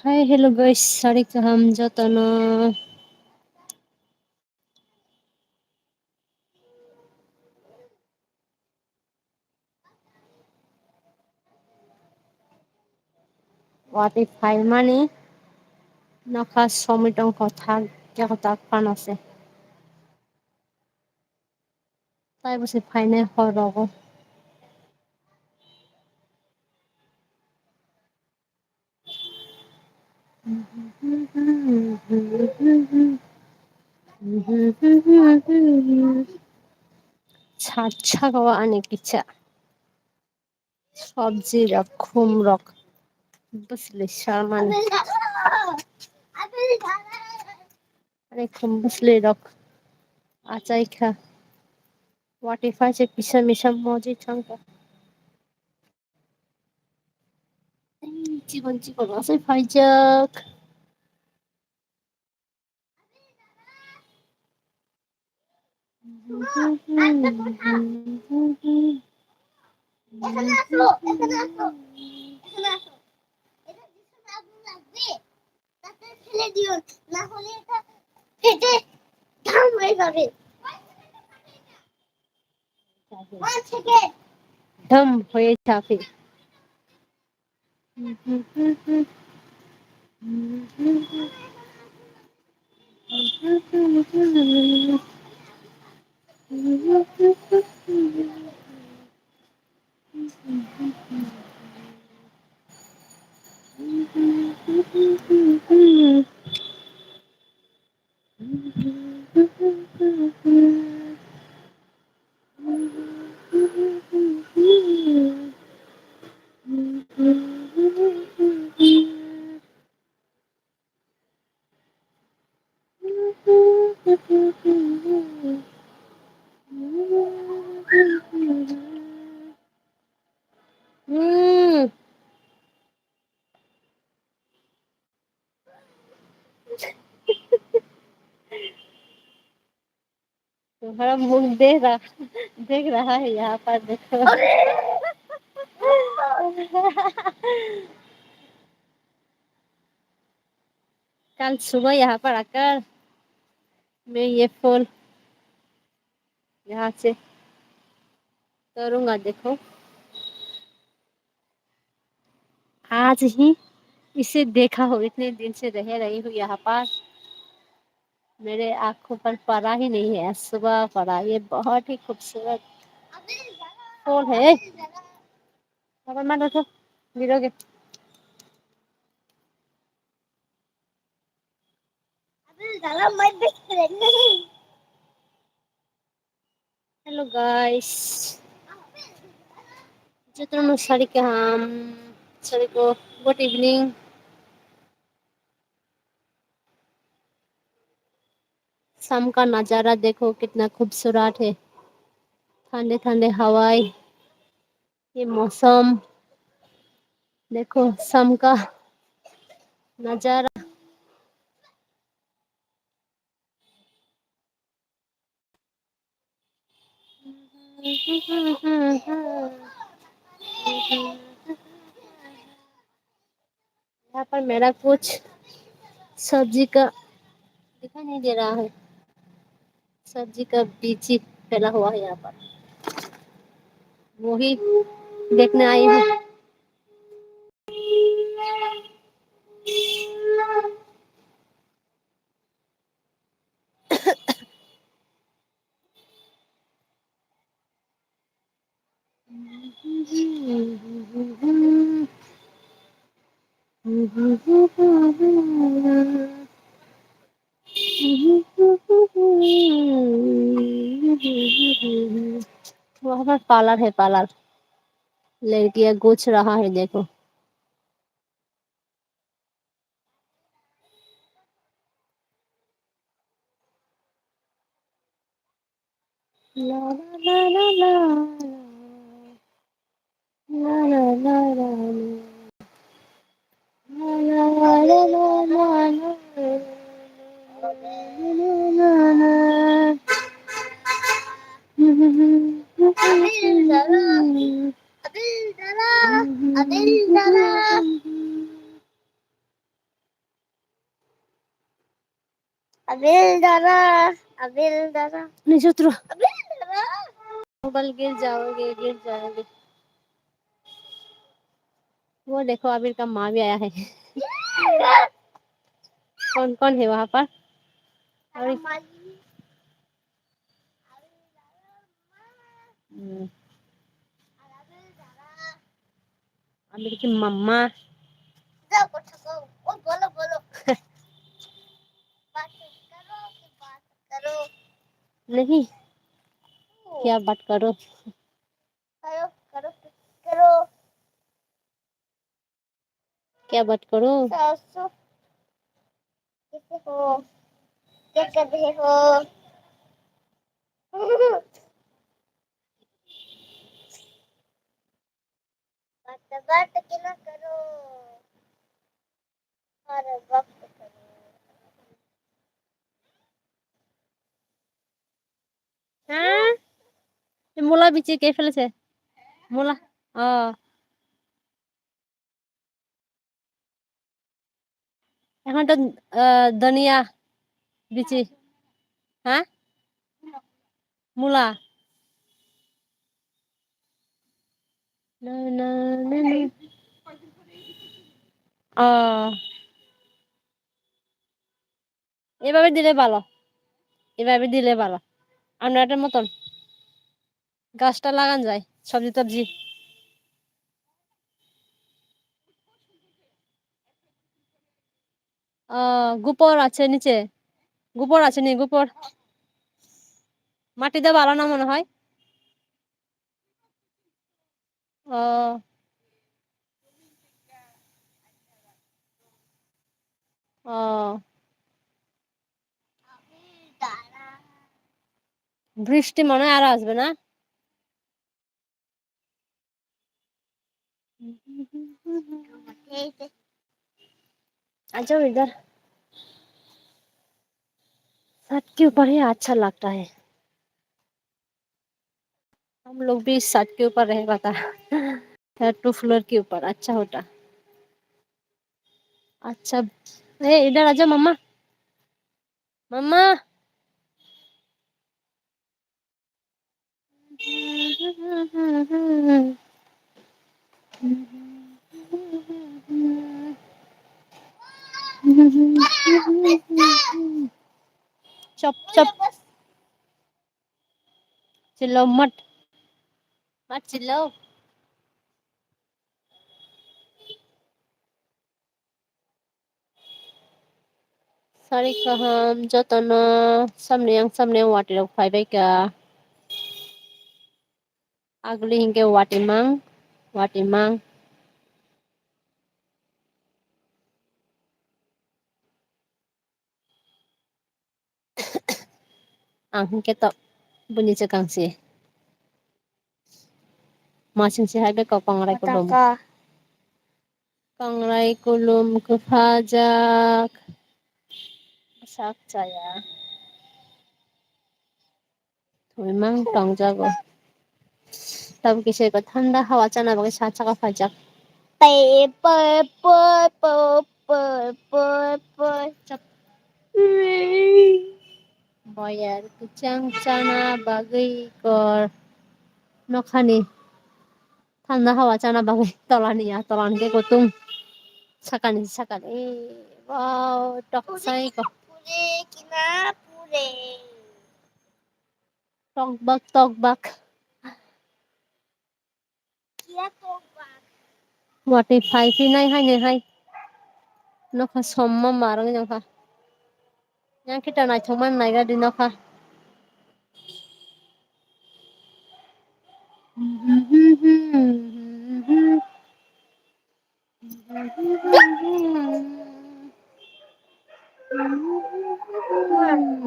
Hi, hello guys. Sorry ka Hamza na. What if I money? Naka somitong kothag kya kotak pan ase. Tai bosi ফাইনে হরগো ছাচ্ছা গাওয়া অনেক ইচ্ছা সবজি rock খুম rock বসলে শারমান अरे खुम बसले रक आचाई खा वाटिफाई से पिसा मिसा मौजी चंका जीवन जीवन असै फाइजक ফেলে দিও না হলে এটা ফেটে ঠাম হয়ে যাবে ঢম হয়ে যাবে तुम्हारा मुख देख रहा है यहाँ पर देखो कल सुबह यहाँ पर आकर मैं ये फूल यहाँ से तोड़ूंगा देखो आज ही इसे देखा हो इतने दिन से रह रही हूँ यहाँ पर मेरे आंखों पर पड़ा ही नहीं है सुबह पड़ा ये बहुत ही खूबसूरत फूल है पापा मत उठो गिरोगे हेलो गाइस जितना सारी के हम सभी को गुड इवनिंग शाम का नज़ारा देखो कितना खूबसूरत है ठंडे ठंडे हवाएं ये मौसम देखो शाम का नज़ारा यहाँ पर मेरा कुछ सब्जी का दिखाई नहीं दे रहा है सब्जी का बीज ही फैला हुआ है यहाँ पर वही देखने आई हूँ वहाँ पर पार्लर है पार्लर लड़कियाँ गुछ रहा है देखो ला ला ला ला ला ला ला ला ला ला ला अबिल दादा नीचे उतरो। मोबाइल गिर जाओगे। वो देखो अबिल का माँ भी आया है। कौन कौन है वहाँ पर? और अबिल की मम्मा। बोलो। नहीं, क्या बात करो? करो। क्या बात करो? सासू कैसे हो? क्या कर रहे हो? बात क्यों ना करो? अरे वक्त करो। हाँ, মূলা বিচি কে ফেলেছে? মূলা। ও, এখন তো ধনিয়া বিচি। হ্যাঁ, মূলা। না না না না। ও, এভাবে দিলে ভালো। এভাবে দিলে ভালো। আপনারটার মতন গাছটা লাগান যায়, সবজি টবজি। গোবর আছে নিচে? গোবর আছে নি? গোবর মাটিতে ভালো না মনে হয়। ও, ও, বৃষ্টি মনে হয় আর আসবে না। अच्छा इधर छत के ऊपर ही अच्छा लगता है। हम लोग भी छत के ऊपर रह पाता। थर्ड टू फ्लोर के ऊपर अच्छा होता। अच्छा, ए इधर आजा मम्मा। मम्मा। चुप चुप, चिल्लाओ मत। मत चिल्लाओ। Sarikaham jotana samneyang watirok phaibai ka agli hingke watimang ang hingke to bunyi cekang si masing si haibai ka kongrai kulum kefajak sak caya thumimang tong jago तब किसी को ठंडा हवा चना बगे साचा का फजक पे पे पे पे पे पे चप Bayar kucang cana bagai kor nokhani ঠান্ডা হাওয়া চানা বাগে তলানি তলান ke gotung sakani wow toksai ko pure kina pure tokbak kia tokbak wati phai phi nai hai nokha somma marang nokha yang kita nai thoman nai ga di nokha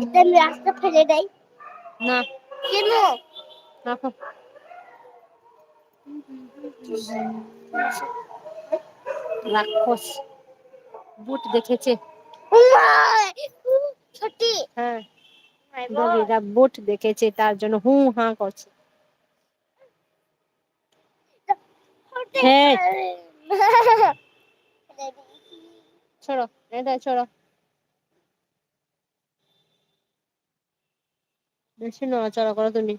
এটা আমি রাস্তা ফেলে দেই না কেন রাখো রাক্ষস বুট দেখেছে ছোটি হ্যাঁ দগিরা বুট দেখেছে তার জন্য হু হা করছে छोड़ो नहीं छोड़ो বেশি নড়াচড়া করো তুমি।